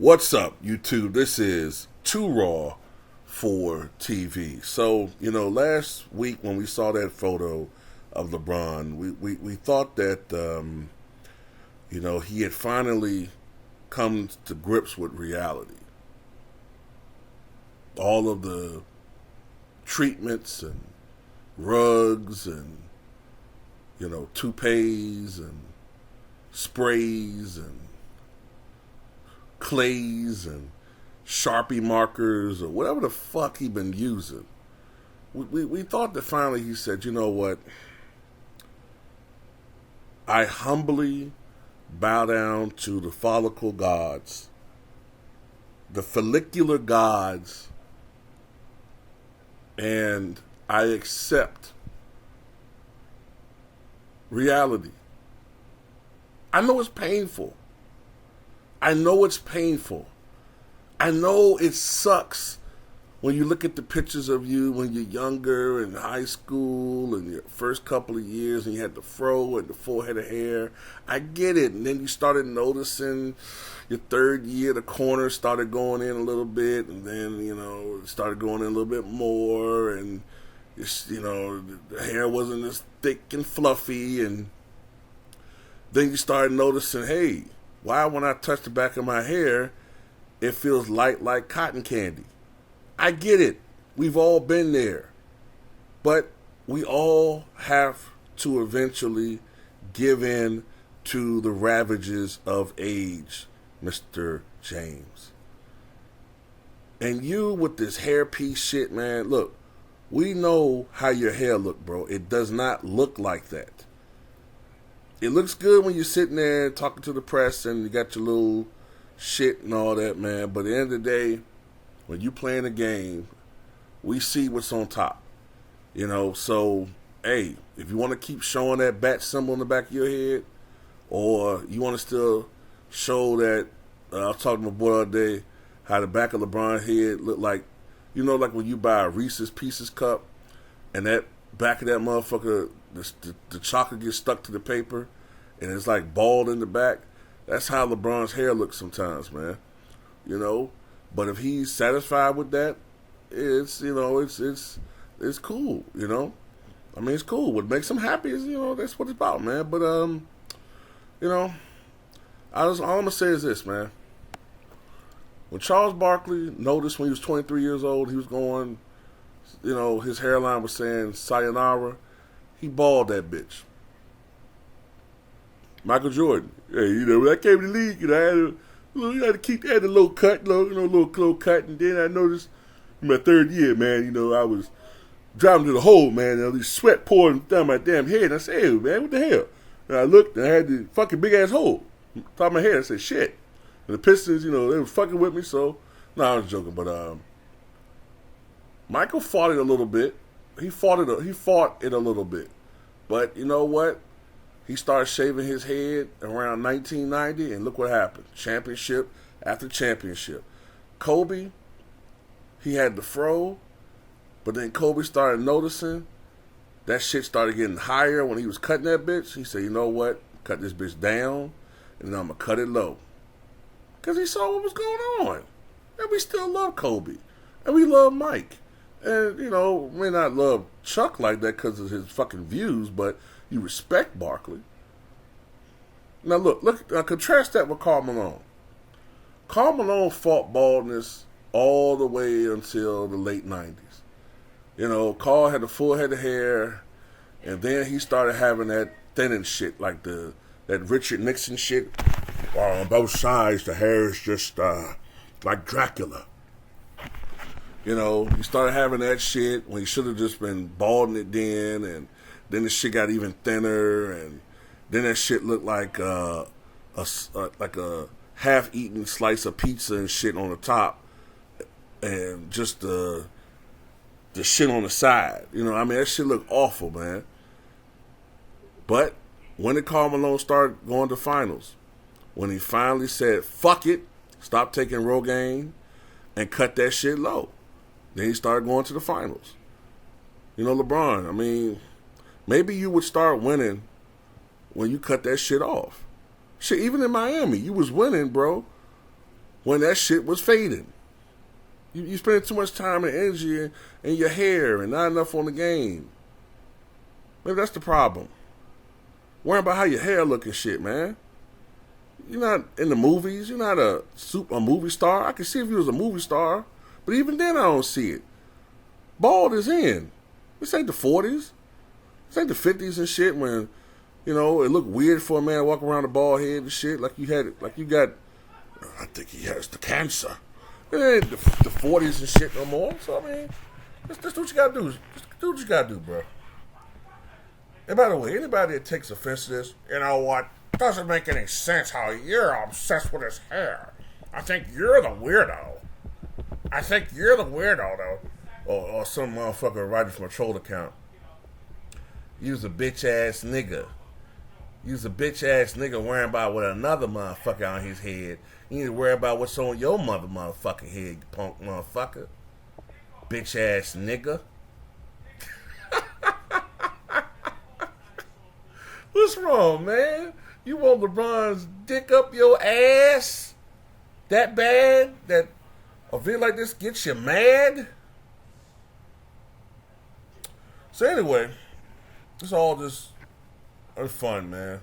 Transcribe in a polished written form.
What's up, YouTube? This is Too Raw for TV. So, last week when we saw that photo of LeBron, we thought that, he had finally come to grips with reality. All of the treatments and rugs and, toupees and sprays and clays and Sharpie markers or whatever the fuck he been using. We thought that finally he said, you know what? I humbly bow down to the follicle gods, the follicular gods, and I accept reality. I know it's painful. I know it's painful. I know it sucks when you look at the pictures of you when you're younger in high school and your first couple of years and you had the fro and the full head of hair. I get it. And then you started noticing your third year, the corners started going in a little bit, and then, it started going in a little bit more, and, the hair wasn't as thick and fluffy, and then you started noticing, hey, why when I touch the back of my hair, it feels light like cotton candy? I get it. We've all been there. But we all have to eventually give in to the ravages of age, Mr. James. And you with this hairpiece shit, man, look, we know how your hair look, bro. It does not look like that. It looks good when you're sitting there talking to the press and you got your little shit and all that, man. But at the end of the day, when you playing a game, we see what's on top. So, hey, if you want to keep showing that bat symbol in the back of your head, or you want to still show that, I was talking to my boy the other day, how the back of LeBron's head looked like, like when you buy a Reese's Pieces cup, and that back of that motherfucker, the chocolate gets stuck to the paper, and it's like bald in the back. That's how LeBron's hair looks sometimes, man. But if he's satisfied with that, it's cool. I mean, it's cool. What makes him happy is that's what it's about, man. But all I'm gonna say is this, man. When Charles Barkley noticed when he was 23 years old, he was going, his hairline was saying sayonara. He balled that bitch. Michael Jordan, hey, when I came to the league, I had to keep that a little cut, little cut, and then I noticed in my third year, man, I was driving to the hole, man, and all these sweat pouring down my damn head, and I said, hey, man, what the hell? And I looked, and I had the fucking big ass hole top of my head. I said, shit. And the Pistons, they were fucking with me, so I was joking, but Michael fought it a little bit. He fought it a little bit, but you know what? He started shaving his head around 1990, and look what happened. Championship after championship. Kobe, he had the fro, but then Kobe started noticing that shit started getting higher when he was cutting that bitch. He said, you know what? Cut this bitch down, and then I'm going to cut it low. Because he saw what was going on. And we still love Kobe. And we love Mike. And, we may not love Chuck like that because of his fucking views, but you respect Barkley. Now look, contrast that with Karl Malone. Karl Malone fought baldness all the way until the late 90s. Karl had a full head of hair, and then he started having that thinning shit, like that Richard Nixon shit. On both sides, the hair is just like Dracula. He started having that shit when he should have just been balding it then, and then the shit got even thinner, and then that shit looked like a half-eaten slice of pizza and shit on the top, and just the shit on the side. That shit looked awful, man. But when did Karl Malone start going to finals? When he finally said, fuck it, stop taking Rogaine, and cut that shit low. Then he started going to the finals. LeBron, maybe you would start winning when you cut that shit off. Shit, even in Miami, you was winning, bro. when that shit was fading. You spending too much time and energy in your hair and not enough on the game. Maybe that's the problem. Worrying about how your hair look and shit, man. You're not in the movies. You're not a movie star. I can see if you was a movie star, but even then I don't see it. Bald is in. This ain't the 40s. This ain't the 50s and shit when, it looked weird for a man to walk around a bald head and shit like you got, I think he has the cancer. It ain't the 40s and shit no more. So, I mean, just do what you gotta do. Just do what you gotta do, bro. And by the way, anybody that takes offense to this, you know what? Doesn't make any sense how you're obsessed with his hair. I think you're the weirdo. Though. Or some motherfucker writing from a troll account. You's a bitch ass nigga. You's a bitch ass nigga worrying about what another motherfucker on his head. You need to worry about what's on your motherfucking head, you punk motherfucker. Bitch ass nigga. What's wrong, man? You want LeBron's dick up your ass that bad that a video like this gets you mad? So anyway, it's all just fun, man.